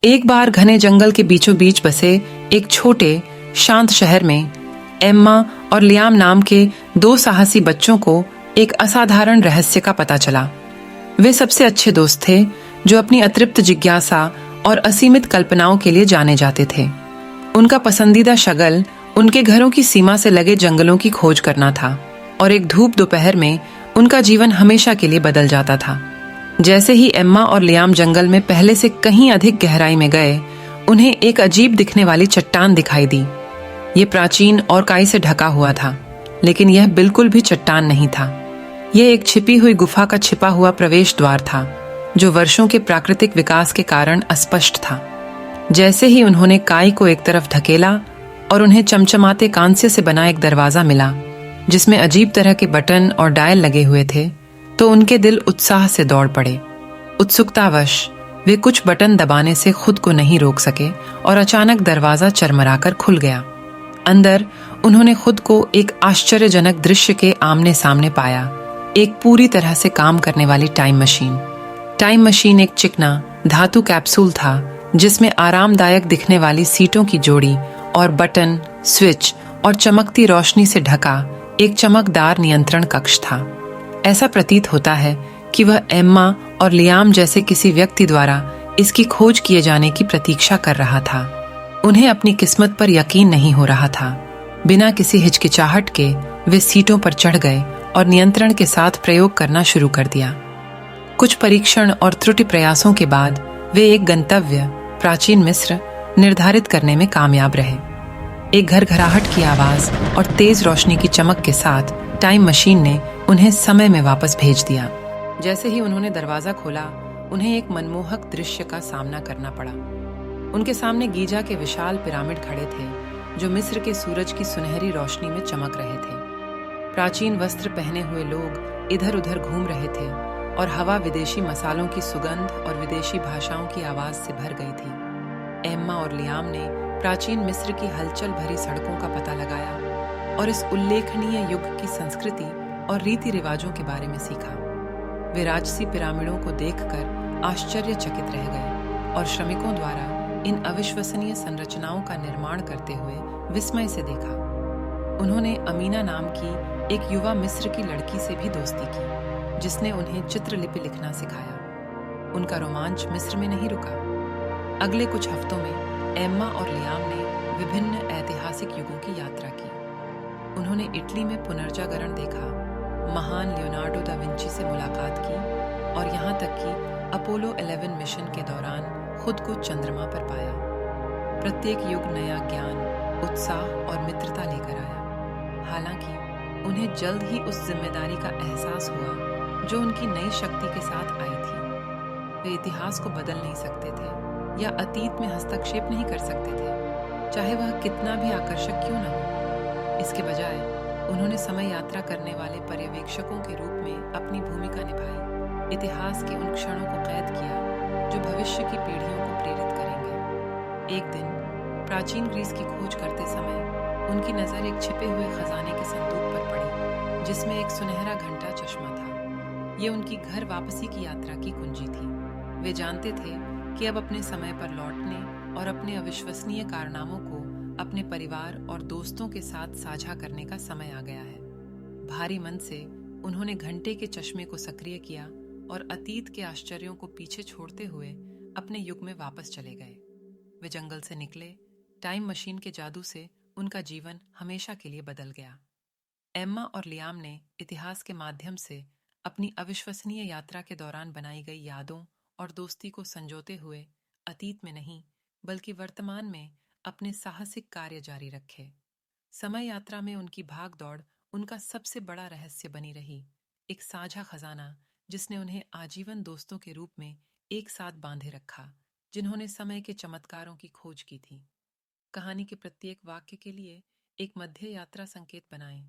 एक बार घने जंगल के बीचों बीच बसे एक छोटे शांत शहर में एम्मा और लियाम नाम के दो साहसी बच्चों को एक असाधारण रहस्य का पता चला। वे सबसे अच्छे दोस्त थे जो अपनी अतृप्त जिज्ञासा और असीमित कल्पनाओं के लिए जाने जाते थे। उनका पसंदीदा शगल उनके घरों की सीमा से लगे जंगलों की खोज करना था और एक धूप दोपहर में उनका जीवन हमेशा के लिए बदल जाता था। जैसे ही एम्मा और लियाम जंगल में पहले से कहीं अधिक गहराई में गए, उन्हें एक अजीब दिखने वाली चट्टान दिखाई दी। ये प्राचीन और काई से ढका हुआ था, लेकिन यह बिल्कुल भी चट्टान नहीं था। यह एक छिपी हुई गुफा का छिपा हुआ प्रवेश द्वार था, जो वर्षों के प्राकृतिक विकास के कारण अस्पष्ट था। जैसे ही उन्होंने काई को एक तरफ धकेला और उन्हें चमचमाते कांस्य से बना एक दरवाजा मिला, जिसमें अजीब तरह के बटन और डायल लगे हुए थे, तो उनके दिल उत्साह से दौड़ पड़े। उत्सुकतावश वे कुछ बटन दबाने से खुद को नहीं रोक सके और अचानक दरवाजा चरमराकर खुल गया। अंदर उन्होंने खुद को एक आश्चर्यजनक दृश्य के आमने सामने पाया। एक पूरी तरह से काम करने वाली टाइम मशीन। टाइम मशीन एक चिकना धातु कैप्सूल था, जिसमें आरामदायक दिखने वाली सीटों की जोड़ी और बटन, स्विच और चमकती रोशनी से ढका एक चमकदार नियंत्रण कक्ष था। ऐसा प्रतीत होता है कि वह एम्मा और लियाम जैसे किसी व्यक्ति द्वारा इसकी खोज किए जाने की प्रतीक्षा कर रहा था। उन्हें अपनी किस्मत पर यकीन नहीं हो रहा था। बिना किसी हिचकिचाहट के वे सीटों पर चढ़ गए और नियंत्रण के साथ प्रयोग करना शुरू कर दिया। कुछ परीक्षण और त्रुटि प्रयासों के बाद वे एक गंतव्य, प्राचीन मिस्र, निर्धारित करने में कामयाब रहे। एक घरघराहट की आवाज और तेज रोशनी की चमक के साथ टाइम मशीन ने उन्हें समय में वापस भेज दिया। जैसे ही उन्होंने दरवाजा खोला, उन्हें एक मनमोहक दृश्य का सामना करना पड़ा। उनके सामने गीजा के विशाल पिरामिड खड़े थे, जो मिस्र के सूरज की सुनहरी रोशनी में चमक रहे थे। प्राचीन वस्त्र पहने हुए लोग इधर उधर घूम रहे थे और हवा विदेशी मसालों की सुगंध और विदेशी भाषाओं की आवाज से भर गई थी। एम्मा और लियाम ने प्राचीन मिस्र की हलचल भरी सड़कों का पता लगाया और इस उल्लेखनीय युग की संस्कृति और रीति रिवाजों के बारे में सीखा। वे राजसी पिरामिडों को देखकर आश्चर्यचकित रह गए और श्रमिकों द्वारा इन अविश्वसनीय संरचनाओं का निर्माण करते हुए विस्मय से देखा। उन्होंने अमीना नाम की एक युवा मिस्र की लड़की से भी दोस्ती की, जिसने उन्हें चित्रलिपि लिखना सिखाया। उनका रोमांच मिस्र में नहीं रुका। अगले कुछ हफ्तों में एम्मा और लियाम ने विभिन्न ऐतिहासिक युगों की यात्रा की। उन्होंने इटली में पुनर्जागरण देखा, महान लियोनार्डो दा विंची से मुलाकात की और यहाँ तक कि अपोलो 11 मिशन के दौरान खुद को चंद्रमा पर पाया। प्रत्येक युग नया ज्ञान, उत्साह और मित्रता लेकर आया। हालांकि उन्हें जल्द ही उस जिम्मेदारी का एहसास हुआ जो उनकी नई शक्ति के साथ आई थी। वे इतिहास को बदल नहीं सकते थे या अतीत में हस्तक्षेप नहीं कर सकते थे, चाहे वह कितना भी आकर्षक क्यों न हो। इसके बजाय उन्होंने समय यात्रा करने वाले पर्यवेक्षकों के रूप में अपनी भूमिका निभाई। इतिहास के उन क्षणों को कैद किया जो भविष्य की पीढ़ियों को प्रेरित करेंगे। एक दिन प्राचीन ग्रीस की खोज करते समय उनकी नजर एक छिपे हुए खजाने के संदूक पर पड़ी, जिसमें एक सुनहरा घंटा चश्मा था। ये उनकी घर वापसी की यात्रा की कुंजी थी। वे जानते थे कि अब अपने समय पर लौटने और अपने अविश्वसनीय कारनामों को अपने परिवार और दोस्तों के साथ साझा करने का समय आ गया है। भारी मन से उन्होंने घंटे के चश्मे को सक्रिय किया और अतीत के आश्चर्यों को पीछे छोड़ते हुए अपने युग में वापस चले गए। वे जंगल से निकले। टाइम मशीन के जादू से उनका जीवन हमेशा के लिए बदल गया। एम्मा और लियाम ने इतिहास के माध्यम से अपनी अविश्वसनीय यात्रा के दौरान बनाई गई यादों और दोस्ती को संजोते हुए अतीत में नहीं बल्कि वर्तमान में अपने साहसिक कार्य जारी रखे। समय यात्रा में उनकी भाग दौड़ उनका सबसे बड़ा रहस्य बनी रही, एक साझा खजाना जिसने उन्हें आजीवन दोस्तों के रूप में एक साथ बांधे रखा, जिन्होंने समय के चमत्कारों की खोज की थी। कहानी के प्रत्येक वाक्य के लिए एक मध्य यात्रा संकेत बनाएं,